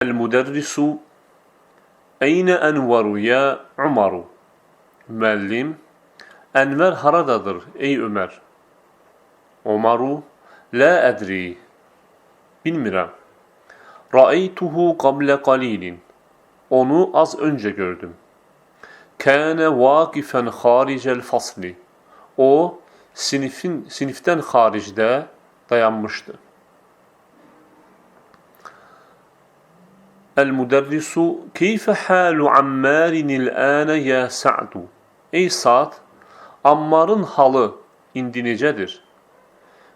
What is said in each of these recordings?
المدرس أين أنور يا عمر؟ Müəllim, Ənvər haradadır ey Ömər? Umaru, la ədri, bilmirəm. Ra'aytuhu qabla qalilin, onu az öncə gördüm. Kana vaqifan xaricəl fasli, o sinifdən xaricdə dayanmışdı. El-müderrisu keyfe halu Ammarin el-ane ya Sa'du? Ey Sa'd, Ammarın halı indi necədir?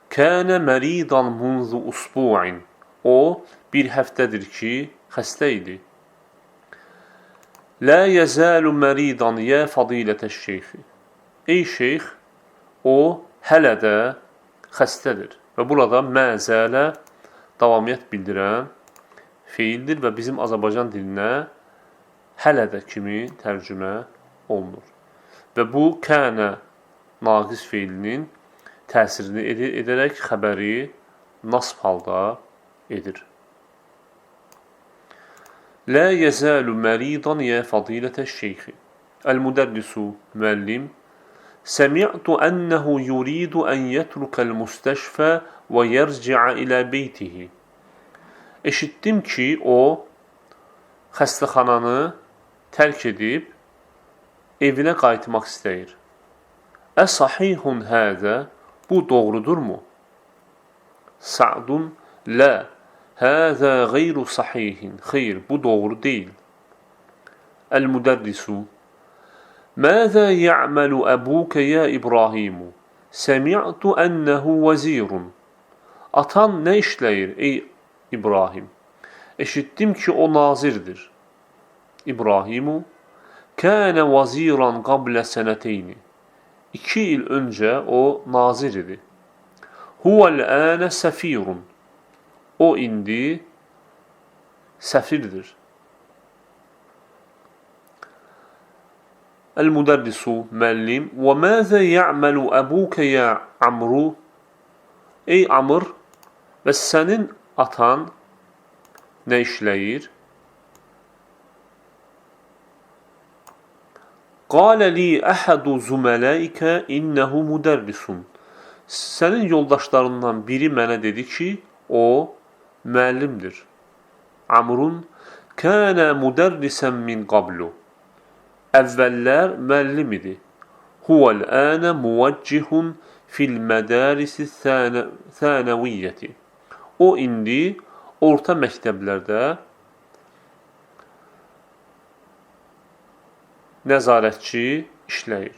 Kâne meridan munzu usbu'in, o bir həftədir ki xəstə idi. La yezalu meridan ya fadilətəş şeyxi. Ey şeyx, o hələ də xəstədir. Və burada məzələ davamiyyət bildirən feildir və bizim Azərbaycan dilinə hələ də kimi tərcümə olunur. Və bu kənə naqis feilinin təsirini edərək xəbəri nasb halda edir. La yezalu meridan ya fadilətəş şeyxi. El-müderrisu müəllim Semi'tu ennehu yuridu en yetrukal mustashfa ve yerci'a ila beytihi. Eşitdim ki, o xəstəxananı tərk edib evinə qayıtmaq istəyir. Əsahihun həzə, bu doğrudurmu? Sa'dun, la, həzə qeyru sahihin, xeyr, bu doğru deyil. El-müderrisu Məzə ya'məlu əbuka ya İbrahimu? Səmi'tu ənəhu vəzirun. Atan nə işləyir, ey İbrahim? Eşitdim ki, o nazirdir. İbrahimu Kânə vaziran qablə sənəteyni. 2 il öncə o nazir idi. Huvəl-ənə səfirun. O indi səfirdir. El-müderrisu müəllim və məzə ya'məlu əbuka ya Amru? Ey Amr, və sənin atan nə işləyir? Qalə li əhədu zümələikə innəhu müdərrisun. Sənin yoldaşlarından biri mənə dedi ki, o müəllimdir. Amrun kənə müdərrisən min qablu. Əvvəllər müəllim idi. Huvəl-ənə müvəccihun fil mədərisi thənəviyyəti. O indi orta məktəblərdə nəzarətçi işləyir.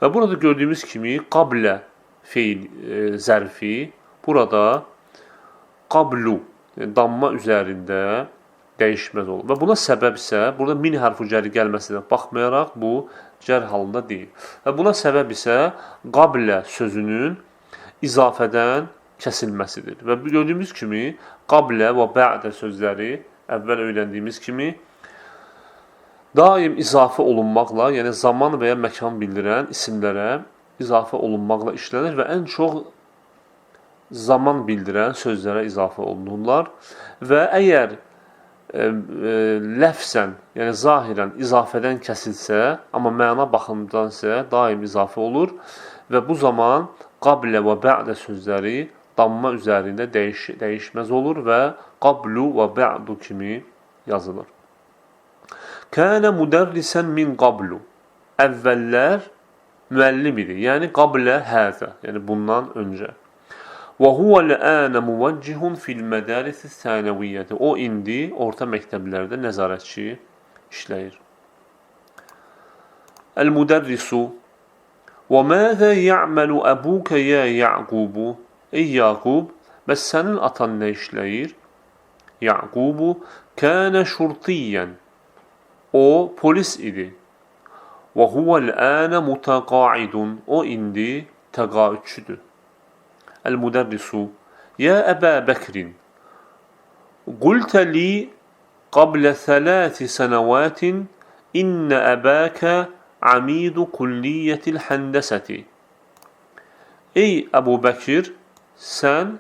Və burada gördüyümüz kimi qablə feil zərfi burada qablu damma üzərində dəyişməz olur. Və buna səbəb isə burada min hərfi cəri gəlməsinə baxmayaraq bu cər halında deyil. Və buna səbəb isə qablə sözünün izafədən kəsilməsidir. Və gördüyümüz kimi qablə və bə'də sözləri əvvəl öyrəndiyimiz kimi daim izafə olunmaqla, yəni zaman və ya məkan bildirən isimlərə izafə olunmaqla işlənir və ən çox zaman bildirən sözlərə izafə olunurlar. Və əgər ləfsən, yəni zahirən izafədən kəsilsə, amma məna baxımından isə daim izafə olur və bu zaman qablə və bə'də sözləri damma üzərində dəyişməz olur və qablu və bə'du kimi yazılır. Kənə müdərrisən min qablu. Əvvəllər müəllim idi, yəni qablə həzə, yəni bundan öncə. Və huvəl-ənə müvəccihun fil mədərisi thənəviyyəti. O indi orta məktəblərdə nəzarətçi işləyir. El-müdərrisu və məzə ya'məlu əbuka ya Ya'qubu? Ey Yaqub, bəs sənin atan nə işləyir? Ya'qubu kənə şurtiyyən. O polis idi. Və huvəl-ənə mutəqaidun. O indi təqaüdçüdür. El-müderrisu Ya Əbə Bəkrin Qultə li qablə 3 sənəvətin İnnə əbəkə amidu kulliyyətil həndəsəti. Ey Əbu Bəkir, sən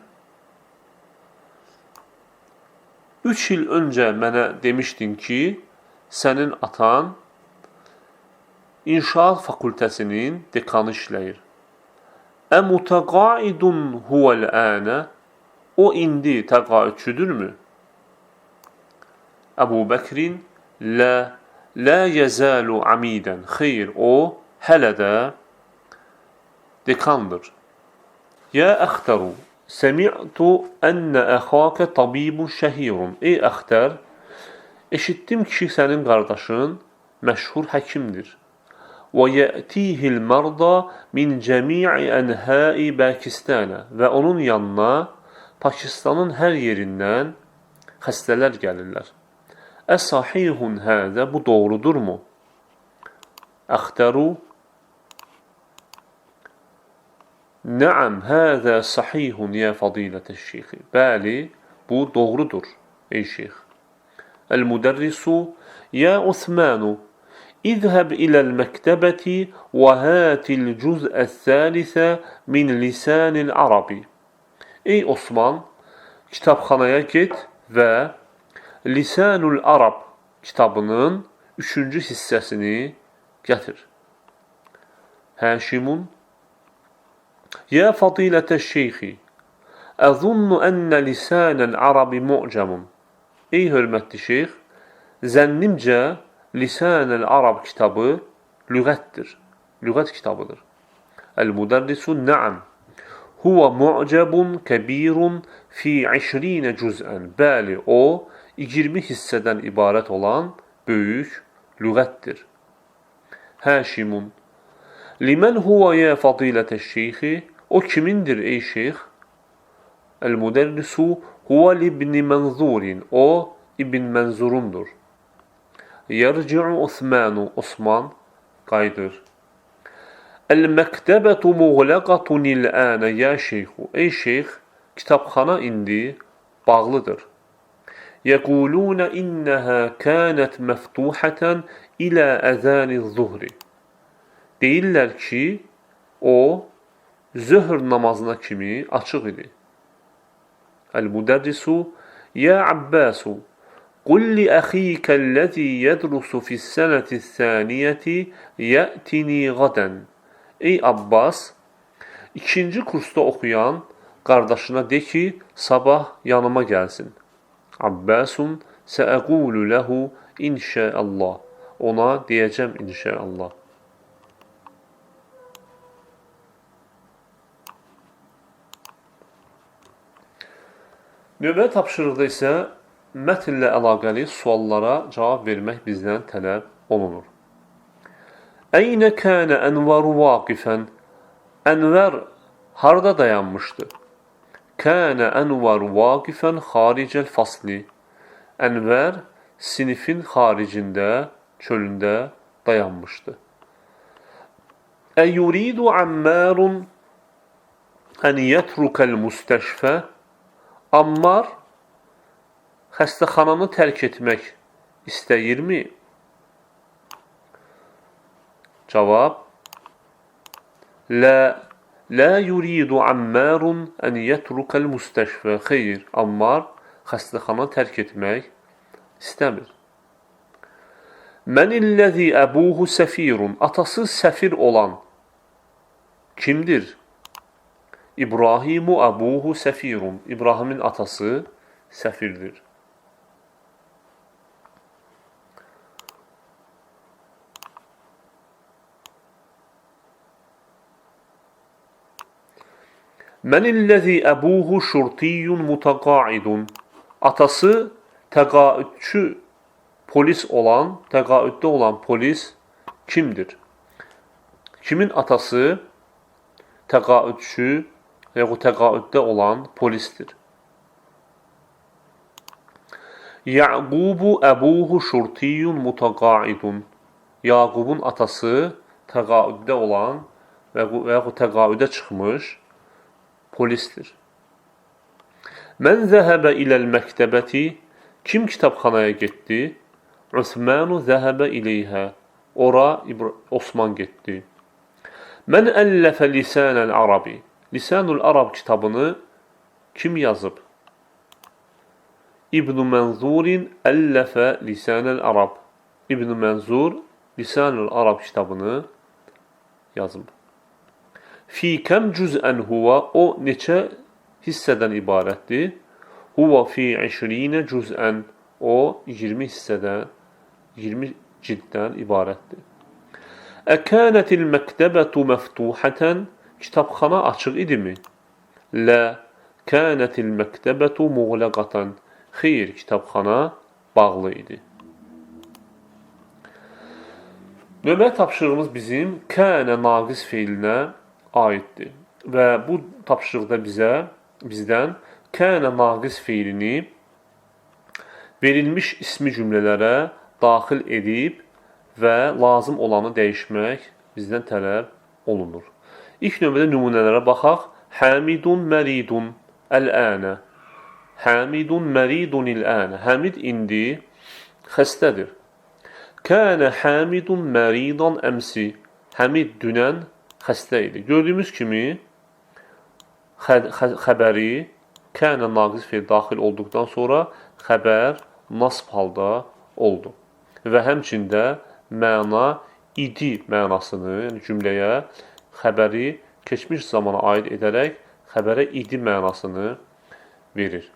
3 il öncə mənə demişdin ki, sənin atan İnşaat fakültəsinin dekanı işləyir. Əmutəqaidun huvəl-ənə, o indi təqaüdçüdürmü? Əbu Bəkrin, la yəzəlu amidən, xeyr, o hələ də dekandır. Ya əxtəru, səmi'tu ənə əxakə tabibun şəhirun. Ey əxtər, eşitdim ki, sənin qardaşın məşhur həkimdir. Və yətihil mərda min cəmi'i ənhəi Pakistanə. Və onun yanına Pakistanın hər yerindən xəstələr gəlirlər. Əsahihun həzə, bu doğrudurmu? Əxtəru, Nəam, həzə sahihun ya fadilətə şeyxi. Bəli, bu doğrudur, ey şeyx. Əl-müdərrisu, ya Osmanu, İzhəb iləl məktəbəti və hətil cüz'əs-səlisə min lisanil arabi. Ey Osman, kitabxanaya get və Lisanul Arab kitabının 3-cü hissəsini gətir. Həşimun, Ya fadilətə şeyxi, əzunnu ənə lisanəl arabi mu'camun. Ey hörmətli şeyx, zənnimcə Lisanəl Arab kitabı lüğətdir, lüğət kitabıdır. Əl-müdərrisu, nəam, huvə mu'cabun kəbirun fi 20 cüz'ən. Bəli, o 20 hissədən ibarət olan böyük lüğətdir. Həşimun, Limən huvə ya fadilətə şeyxi, o kimindir ey şeyx? Əl-müdərrisu, huvə libni mənzurin, o İbn Mənzurundur. Yərci'u Osmanu, Osman qayıdır. Əl-məktəbətu muğləqatun il-ənə ya şeyxu. Ey şeyx, kitabxana indi bağlıdır. Yəqulunə innəhə kənət məftuhətən ilə əzəniz-zuhri. Deyirlər ki, o zöhr namazına kimi açıq idi. Əl-müdərrisu, ya Abbasu, qul li əxikəlləzi yədrusu fis-sənətis-saniyyəti yətini qadən. Ey Abbas, 2-ci kursda oxuyan qardaşına de ki, sabah yanıma gəlsin. Abbasun, səəqulu ləhu inşəəllah. Ona deyəcəm inşəəllah. Növbəti tapşırıqda isə mətnlə əlaqəli suallara cavab vermək bizdən tələb olunur. Əynə kənə Ənvaru vaqifən? Ənvər harda dayanmışdı? Kənə Ənvaru vaqifən xaricəl fasli. Ənvər sinifin xaricində, çölündə dayanmışdı. Əyuridu Əmmərun ən yətrukəl müstəşfə? Ammar xəstəxananı tərk etmək istəyirmi? Cavab, La yuridu Ammarun ən yetrukəl müstəşfə. Xeyr, Ammar xəstəxana tərk etmək istəmir. Mənilləzi əbuhu səfirun. Atası səfir olan kimdir? İbrahimu əbuhu səfirun. İbrahimin atası səfirdir. Mənilləzi əbuhu şurtiyyun mutaqaidun. Atası təqaüdçü polis olan, təqaüddə olan polis kimdir? Kimin atası təqaüdçü yaxud təqaüddə olan polisdir? Ya'qubu əbuhu şurtiyyun mutaqaidun. Yaqubun atası təqaüddə olan və yaxud təqaüdə çıxmış polisdir. Mən zəhəbə iləl məktəbəti. Kim kitabxanaya getdi? Osmanu zəhəbə iləyhə. Ora Osman getdi. Mən əlləfə lisanəl arabi. Lisanul Arab kitabını kim yazıb? İbn Mənzurin əlləfə lisanəl Arab. İbn Mənzur Lisanul Arab kitabını yazıb. Fi kəm cüz'ən huva, o neçə hissədən ibarətdir? Huva fi 20 cüz'ən, o 20 hissədən, 20 cilddən ibarətdir. Əkənətil məktəbətu məftuhətən, kitabxana açıq idimi? Lə, kənətil məktəbətu muğləqatan, xeyr, kitabxana bağlı idi. Növbəti tapşırığımız bizim kənə naqis feilinə aiddir. Və bu tapşırıqda bizdən kənə naqis feilini verilmiş ismi cümlələrə daxil edib və lazım olanı dəyişmək bizdən tələb olunur. İlk növbədə nümunələrə baxaq. Həmidun məridun əl-ənə. Həmidun məridun il-ənə. Həmid indi xəstədir. Kənə Həmidun məridan əmsi. Həmid dünən xəstə idi. Gördüyümüz kimi xəbəri kənə naqis feil daxil olduqdan sonra xəbər nasb halda oldu. Və həmçində məna idi mənasını, yəni cümləyə xəbəri keçmiş zamana aid edərək xəbərə idi mənasını verir.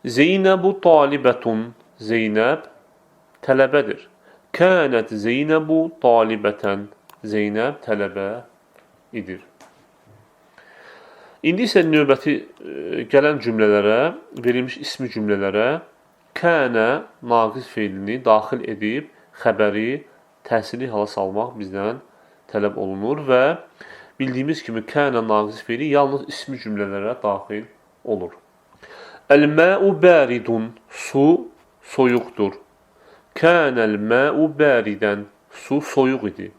Zeynəbu talibətun. Zeynəb tələbədir. Kənət Zeynəbu talibətən. Zeynəb tələbə idir. İndi isə növbəti gələn cümlələrə, verilmiş ismi cümlələrə kənə naqis feilini daxil edib xəbəri təsirli hala salmaq bizdən tələb olunur və bildiyimiz kimi kənə naqis feili yalnız ismi cümlələrə daxil olur. Əl-mə'u bəridun. Su soyuqdur. Kənəl mə'u bəridən. Su soyuq idi.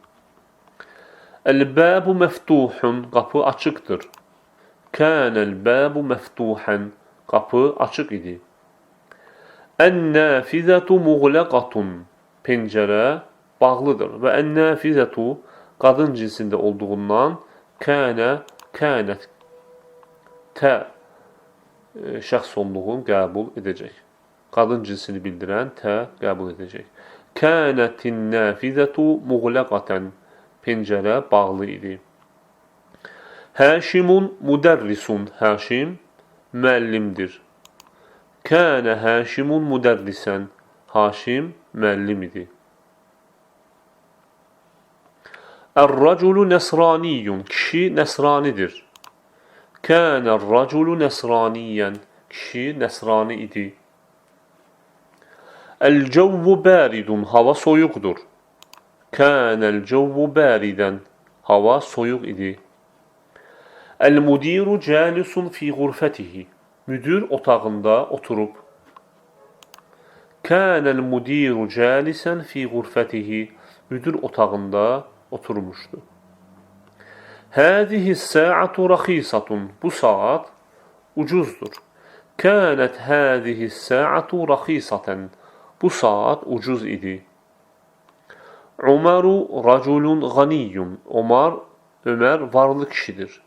Əl-bəbu məftuhun. Qapı açıqdır. Kənəl bəbu məftuhən. Qapı açıq idi. Ən-nəfizətu muğləqatun. Pəncərə bağlıdır. Və ən-nəfizətu qadın cinsində olduğundan kənət şəxs sonluğun qəbul edəcək. Qadın cinsini bildirən qəbul edəcək. Kənətin nəfizətu muğləqətən. Pəncərə bağlı idi. Həşimun müdərrisun. Həşim müəllimdir. Kənə Həşimun müdərrisən. Haşim müəllim idi. Ər-raculu nəsraniyyun. Kişi nəsranidir. Kənər-raculu nəsraniyyən. Kişi nəsrani idi. Əl-cəvvu bəridun. Hava soyuqdur. Kənəl-cəvvu bəridən. Hava soyuq idi. Əl-mudiru cəlisun fi ğurfətihi. Müdür otağında oturub. Kənəl-mudiru cəlisən fi ğurfətihi. Müdür otağında oturmuşdu. Həzihi sə'atu rəxisatun. Bu saat ucuzdur. Kənət həzihi sə'atu rəxisətən. Bu saat ucuz idi. Umaru raculun ganiyyun. Ömər varlı kişidir.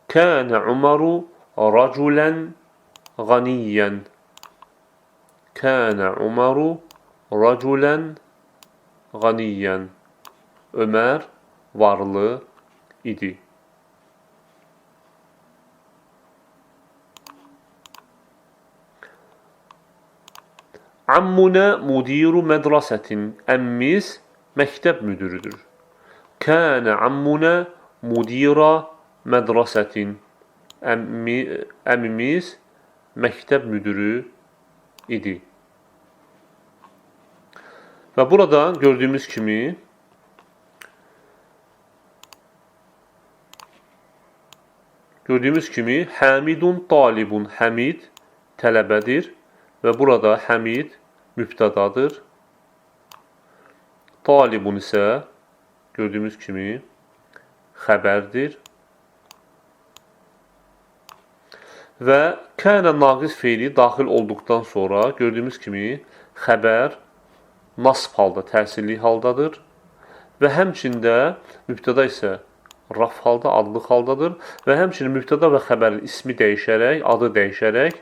Kənə Umaru raculən ganiyyən. Kənə Umaru raculən ganiyyən. Ömər varlı idi. Ammuna mudiru mədrasətin. Əmmiz məktəb müdürüdür. Kənə ammuna mudira mədrasətin. Əmmimiz məktəb müdürü idi. Və burada gördüyümüz kimi Həmidun talibun. Həmid tələbədir. Və burada Həmid mübtədadır. Talibun isə gördüyümüz kimi xəbərdir. Və kənə naqis feili daxil olduqdan sonra gördüyümüz kimi xəbər nasb halda, təsirli haldadır. Və həmçində mübtəda isə raf halda, adlıq haldadır. Və həmçinin mübtəda və xəbərin ismi dəyişərək, adı dəyişərək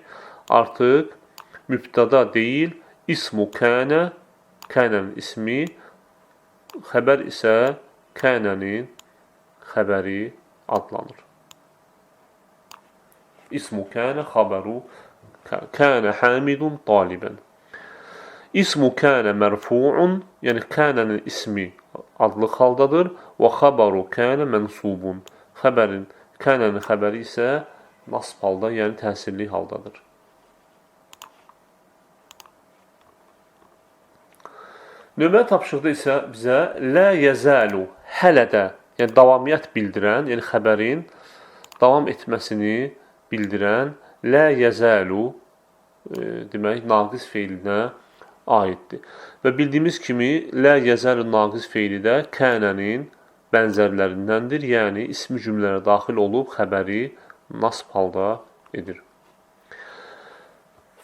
artıq mübtada deyil, ismu kənə, kənənin ismi, xəbər isə kənənin xəbəri adlanır. İsmu kənə xəbəru kənə hamidun talibən. İsmu kənə mərfuun, yəni kənənin ismi adlıq haldadır və xəbəru kənə mənsubun. Kənənin xəbəri isə nasb halda, yəni təsirli haldadır. Növbəti tapşırıqda isə bizə lə yəzəlu, hələ də, yəni davamiyyət bildirən, yəni xəbərin davam etməsini bildirən lə yəzəlu demək naqis feilinə aiddir. Və bildiyimiz kimi lə yəzəlu naqis feili də kənənin bənzərlərindəndir, yəni ismi cümlələrə daxil olub xəbəri nasb halda edir.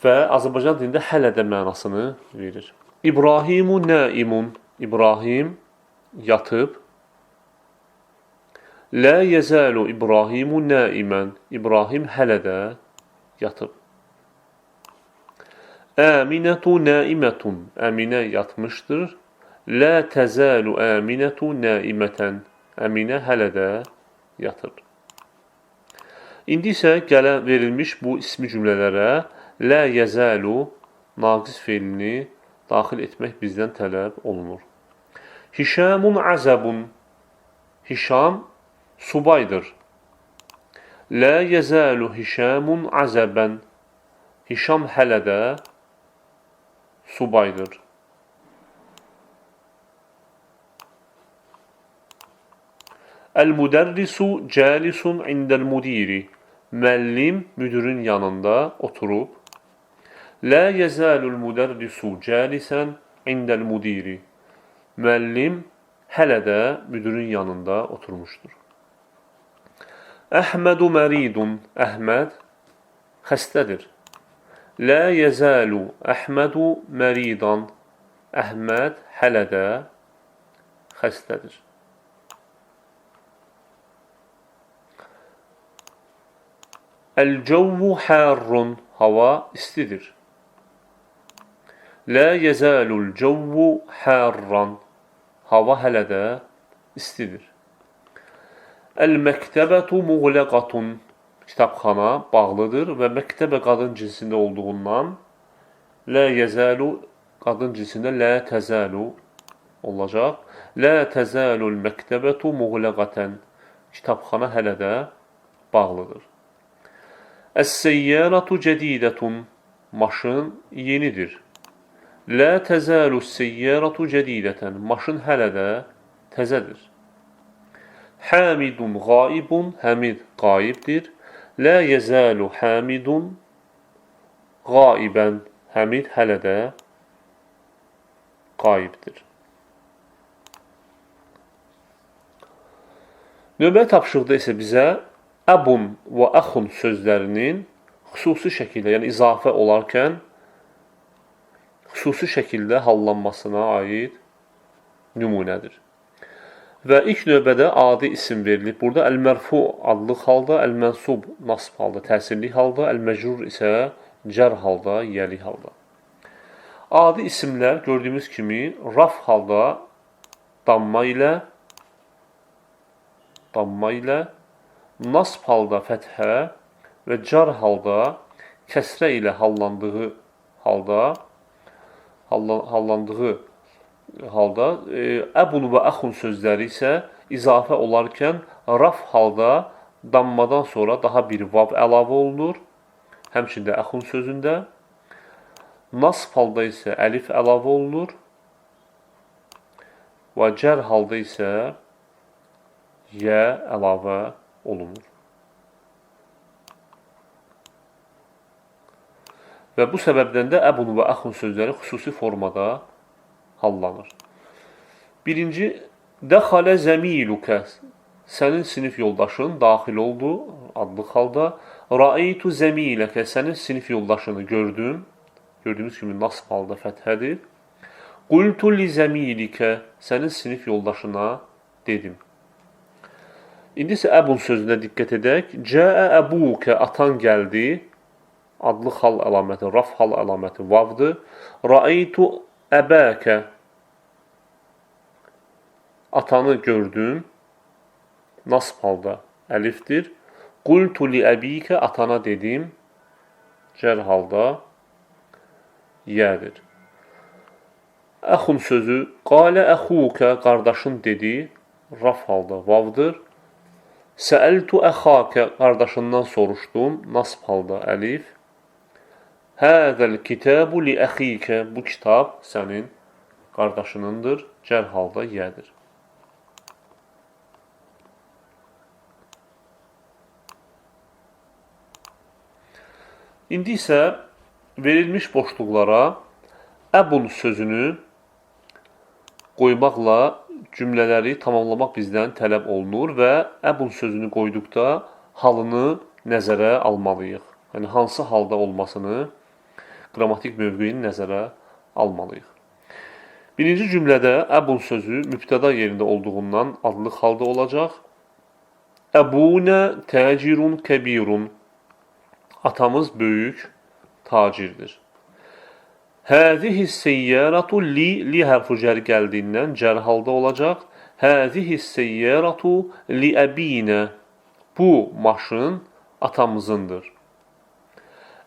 Və Azərbaycan dilində hələ də mənasını verir. İbrahimu naimun, İbrahim yatıb. Lə yəzəlu İbrahimu naimən, İbrahim hələ də yatıb. Əminətu naimətun, Əminə yatmışdır. Lə təzəlu əminətu naimətən, Əminə hələ də yatır. İndi isə verilmiş bu ismi cümlələrə lə yəzəlu naqis feilini daxil etmək bizdən tələb olunur. Hişamun azəbun, Hişam subaydır. Lə yəzəlu Hişamun azəbən, Hişam hələ də subaydır. Əl-müdərrisu cəlisun indəl-müdiri, müəllim müdürün yanında oturub. Lə yəzəlul müdərrisu cəlisən indəl-müdiri, müəllim hələ də müdürün yanında oturmuşdur. Əhmədu məridun, Əhməd xəstədir. Lə yəzəlu Əhmədu məridan, Əhməd hələ də xəstədir. Əl-cəvvu hərrun, hava istidir. Lə yəzəlul cəvvu hərran, hava hələ də istidir. Əl-məktəbətu muğləqatun, kitabxana bağlıdır və məktəbə qadın cinsində olduğundan lə yəzəlu qadın cinsində lə təzəlu olacaq. Lə təzəlul məktəbətu muğləqətən, kitabxana hələ də bağlıdır. Əs-səyyəratu cədidətun, maşın yenidir. Lə təzəlu səyyəratu cədidətən, maşın hələ də təzədir. Hamidun qaibun, Həmid qaibdir. Lə yəzəlu Hamidun qaibən, Həmid hələ də qaibdir. Növbəti tapşırıqda isə bizə əbun və əxun sözlərinin xüsusi şəkildə, yəni izafə olarkən xüsusi şəkildə hallanmasına aid nümunədir. Və ilk növbədə adi isim verilib. Burada əl-mərfu adlıq halda, əl-mənsub nasb halda, təsirli halda, əl-məcrur isə cər halda, yəli halda. Adi isimlər gördüyümüz kimi raf halda damma ilə, nasb halda fəthə və car halda kəsrə ilə hallandığı halda əbun və əxun sözləri isə izafə olarkən raf halda dammadan sonra daha bir vav əlavə olunur. Həmçində əxun sözündə. Nasb halda isə əlif əlavə olunur. Və cər halda isə yə əlavə olunur. Və bu səbəbdən də əbun və əxun sözləri xüsusi formada hallanır. Birinci, dəxalə zəmilukə, sənin sinif yoldaşın daxil oldu, adlıq halda. Ra'eytu zəmiləkə, sənin sinif yoldaşını gördüm. Gördüyümüz kimi nasb halda fəthədir. Qultu li zəmilikə, sənin sinif yoldaşına dedim. İndi isə əbun sözünə diqqət edək. Cəə əbukə, atan gəldi. adlı hal əlaməti, raf hal əlaməti vavdır. Ra'aytu əbəkə, atanı gördüm, nasb halda əlifdir. Qultu li əbikə, atana dedim, cər halda yədir. Əxun sözü, qalə əxukə, qardaşın dedi, raf halda vavdır. Səəltu əxakə, qardaşından soruşdum, nasb halda əlif. Həzəl kitəbu li əxikə, bu kitab sənin qardaşınındır, cər halda yədir. İndi isə verilmiş boşluqlara əbun sözünü qoymaqla cümlələri tamamlamaq bizdən tələb olunur və əbun sözünü qoyduqda halını nəzərə almalıyıq. Yəni, hansı halda olmasını, qrammatik mövqeyini nəzərə almalıyıq. Birinci cümlədə əbun sözü mübtəda yerində olduğundan adlı halda olacaq. Əbunə təcirun kəbirun, atamız böyük tacirdir. Həzihi seyyəratu li hərfu cəri gəldiyindən cər halda olacaq. Həzihi seyyəratu li əbinə, bu maşın atamızındır.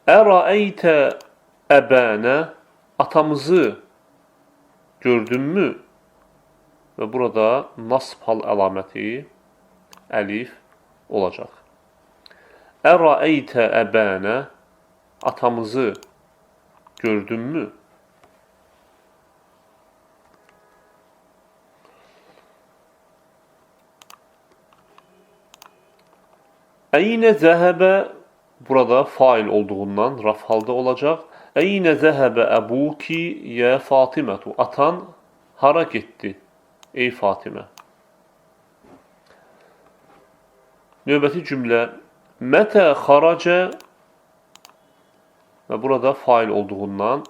Ərəəytə əbənə, atamızı gördünmü? Və burada nasb hal əlaməti əlif olacaq. Ərəəytə əbənə, atamızı gördünmü? Əynə zəhəbə, burada fail olduğundan raf halda olacaq. Əynə zəhəbə əbuki yə Fatimətu, atan hara getdi, ey Fatimə? Növbəti cümlə, mətə xaracə, və burada fail olduğundan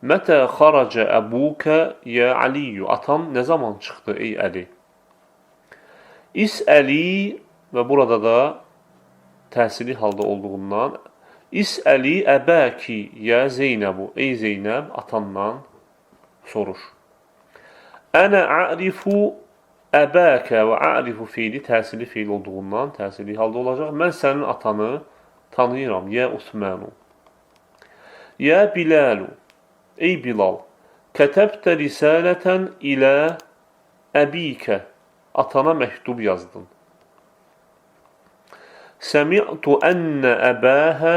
mətə xaracə əbukə yə Aliyyü, atam nə zaman çıxdı, ey Əli? İsəli, və burada da təsili halda olduğundan İsəli əbəki yə Zeynəbu, ey Zeynəb, atandan soruş. Ənə a'rifu əbəkə, və a'rifu fiili təsili fiil olduğundan təsili halda olacaq. Mən sənin atanı tanıyıram, yə Usmənu. Yə Bilalu, ey Bilal, kətəbtə risalətən ilə əbikə, atana məktub yazdın. Səmi'tu ənnə əbəhə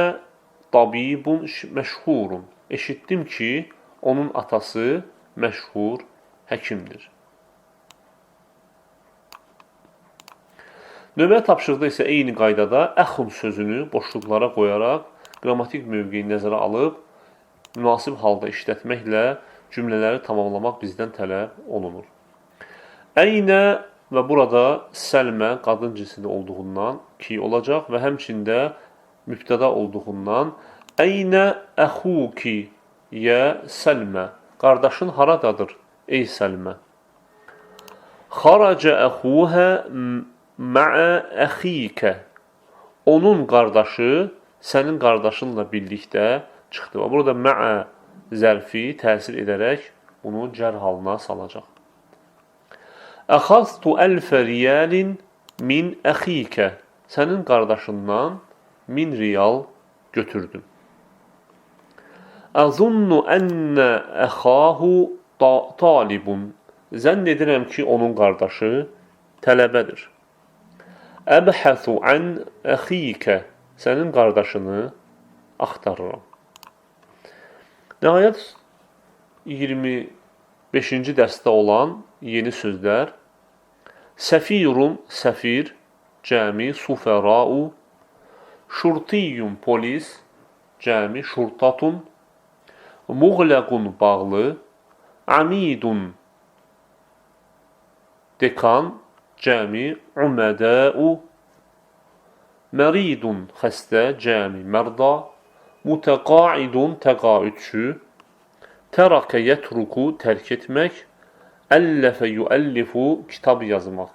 tabibun məşhurun, eşitdim ki, onun atası məşhur həkimdir. Növbəti tapşırıqda isə eyni qaydada əxun sözünü boşluqlara qoyaraq qrammatik mövqeyini nəzərə alıb münasib halda işlətməklə cümlələri tamamlamaq bizdən tələb olunur. Əynə və burada səlmə qadın cinsində olduğundan ki olacaq və həmçində mübtəda olduğundan əynə əxuki yə səlmə, qardaşın haradadır, ey səlmə? Xaracə əxuhə mə'ə əxikə, onun qardaşı sənin qardaşınla birlikdə çıxdı. Burada mə'ə zərfi təsir edərək bunu cər halına salacaq. Əxaztu əlfə riyalin min əxikə, sənin qardaşından 1000 riyal götürdüm. Əzunnu ənnə əxahu talibun, zənn edirəm ki, onun qardaşı tələbədir. Əbhəsu ən əxikə, sənin qardaşını axtarıram. Nəhayət 25-ci dərsdə olan yeni sözlər. Səfirun, səfir, cəmi, sufərau, şurtiyyun, polis, cəmi, şurtatun, muğləqun, bağlı, amidun, dekan, cəmi, umədəu, məridun, xəstə, cəmi, mərda, mütəqaidun, təqaüdçü, tərəkə yətruku, tərk etmək, əlləfə yüəllifu, kitab yazmaq.